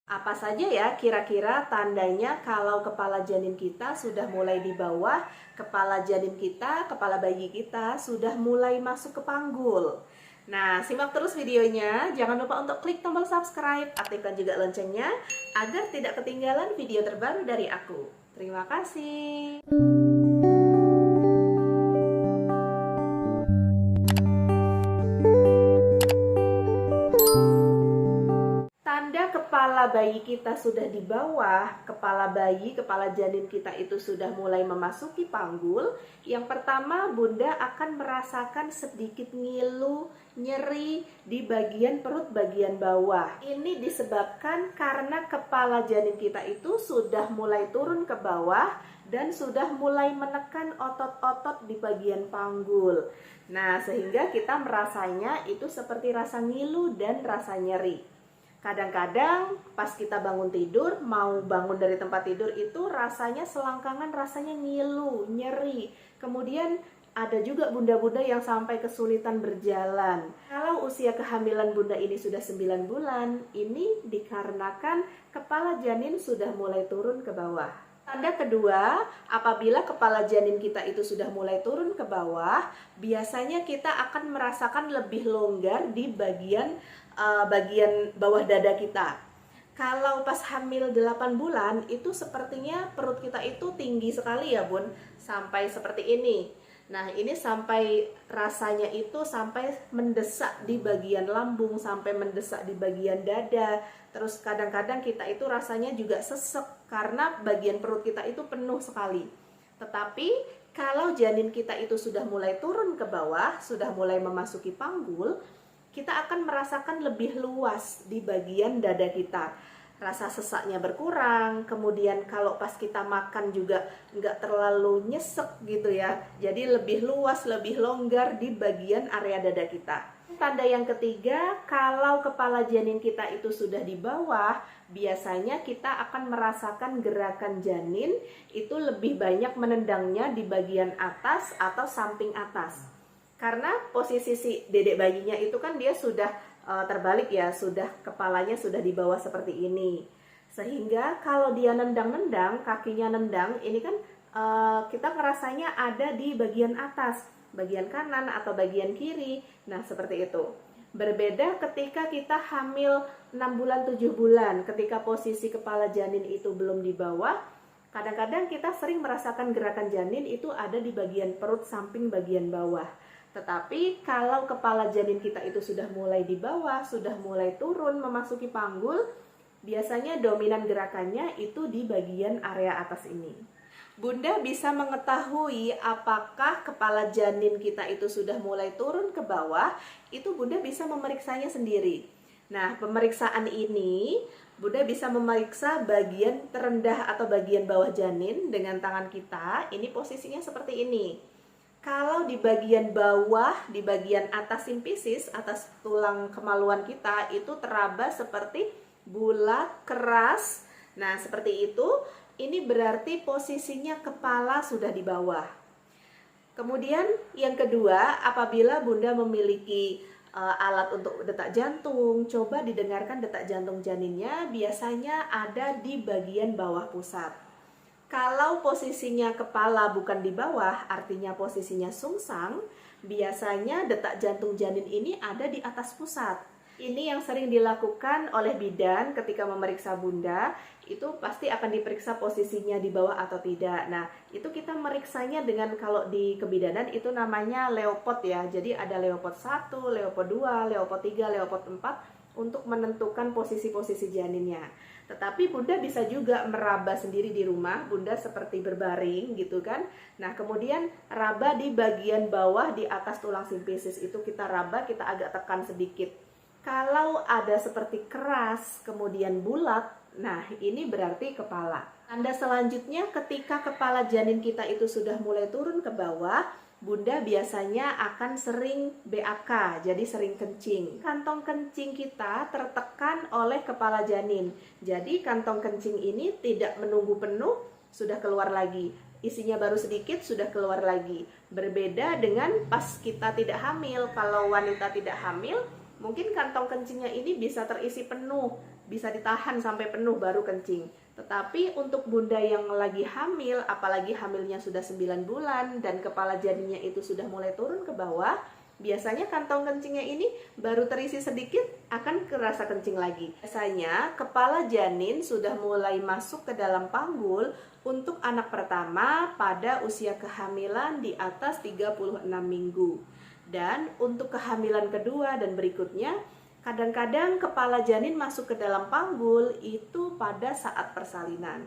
Apa saja ya kira-kira tandanya kalau kepala janin kita sudah mulai di bawah, kepala janin kita, kepala bayi kita sudah mulai masuk ke panggul? Nah, simak terus videonya. Jangan lupa untuk klik tombol subscribe, aktifkan juga loncengnya agar tidak ketinggalan video terbaru dari aku. Terima kasih. Tanda kepala bayi kita sudah di bawah, kepala bayi, kepala janin kita itu sudah mulai memasuki panggul. Yang pertama, Bunda akan merasakan sedikit ngilu, nyeri di bagian perut bagian bawah. Ini disebabkan karena kepala janin kita itu sudah mulai turun ke bawah dan sudah mulai menekan otot-otot di bagian panggul. Nah, sehingga kita merasanya itu seperti rasa ngilu dan rasa nyeri. Kadang-kadang pas kita bangun tidur, mau bangun dari tempat tidur itu rasanya selangkangan, rasanya ngilu, nyeri. Kemudian ada juga bunda-bunda yang sampai kesulitan berjalan. Kalau usia kehamilan bunda ini sudah 9 bulan, ini dikarenakan kepala janin sudah mulai turun ke bawah. Tanda kedua, apabila kepala janin kita itu sudah mulai turun ke bawah, biasanya kita akan merasakan lebih longgar di bagian bawah dada kita. Kalau pas hamil 8 bulan, itu sepertinya perut kita itu tinggi sekali ya bun, sampai seperti ini. Nah, ini sampai rasanya itu sampai mendesak di bagian lambung, sampai mendesak di bagian dada. Terus kadang-kadang kita itu rasanya juga sesek karena bagian perut kita itu penuh sekali. Tetapi kalau janin kita itu sudah mulai turun ke bawah, sudah mulai memasuki panggul, kita akan merasakan lebih luas di bagian dada kita. Rasa sesaknya berkurang, kemudian kalau pas kita makan juga nggak terlalu nyesek gitu ya. Jadi lebih luas, lebih longgar di bagian area dada kita. Tanda yang ketiga, kalau kepala janin kita itu sudah di bawah, biasanya kita akan merasakan gerakan janin itu lebih banyak menendangnya di bagian atas atau samping atas. Karena posisi si dedek bayinya itu kan dia sudah terbalik ya, sudah kepalanya sudah di bawah seperti ini. Sehingga kalau dia nendang-nendang, kakinya nendang, ini kan kita ngerasanya ada di bagian atas, bagian kanan atau bagian kiri. Nah, seperti itu. Berbeda ketika kita hamil 6 bulan, 7 bulan, ketika posisi kepala janin itu belum di bawah, kadang-kadang kita sering merasakan gerakan janin itu ada di bagian perut samping bagian bawah. Tetapi kalau kepala janin kita itu sudah mulai di bawah, sudah mulai turun memasuki panggul, biasanya dominan gerakannya itu di bagian area atas ini. Bunda bisa mengetahui apakah kepala janin kita itu sudah mulai turun ke bawah, itu Bunda bisa memeriksanya sendiri. Nah, pemeriksaan ini Bunda bisa memeriksa bagian terendah atau bagian bawah janin dengan tangan kita. Ini posisinya seperti ini. Kalau di bagian bawah, di bagian atas simpisis, atas tulang kemaluan kita, itu teraba seperti bulat, keras. Nah, seperti itu. Ini berarti posisinya kepala sudah di bawah. Kemudian yang kedua, apabila Bunda memiliki alat untuk detak jantung, coba didengarkan detak jantung janinnya, biasanya ada di bagian bawah pusat. Kalau posisinya kepala bukan di bawah, artinya posisinya sungsang, biasanya detak jantung janin ini ada di atas pusat. Ini yang sering dilakukan oleh bidan ketika memeriksa Bunda, itu pasti akan diperiksa posisinya di bawah atau tidak. Nah, itu kita meriksanya dengan, kalau di kebidanan itu namanya Leopard ya. Jadi ada Leopard 1, Leopard 2, Leopard 3, Leopard 4 untuk menentukan posisi-posisi janinnya. Tetapi Bunda bisa juga meraba sendiri di rumah, Bunda seperti berbaring gitu kan. Nah, kemudian raba di bagian bawah di atas tulang simpisis itu kita raba, kita agak tekan sedikit. Kalau ada seperti keras, kemudian bulat, nah ini berarti kepala. Tanda selanjutnya ketika kepala janin kita itu sudah mulai turun ke bawah, Bunda biasanya akan sering BAK, jadi sering kencing. Kantong kencing kita tertekan oleh kepala janin. Jadi kantong kencing ini tidak menunggu penuh, sudah keluar lagi. Isinya baru sedikit, sudah keluar lagi. Berbeda dengan pas kita tidak hamil. Kalau wanita tidak hamil, mungkin kantong kencingnya ini bisa terisi penuh. bisa ditahan sampai penuh baru kencing. Tetapi untuk bunda yang lagi hamil, apalagi hamilnya sudah 9 bulan dan kepala janinnya itu sudah mulai turun ke bawah, biasanya kantong kencingnya ini baru terisi sedikit akan kerasa kencing lagi. Biasanya kepala janin sudah mulai masuk ke dalam panggul untuk anak pertama pada usia kehamilan di atas 36 minggu. Dan untuk kehamilan kedua dan berikutnya, kadang-kadang kepala janin masuk ke dalam panggul itu pada saat persalinan.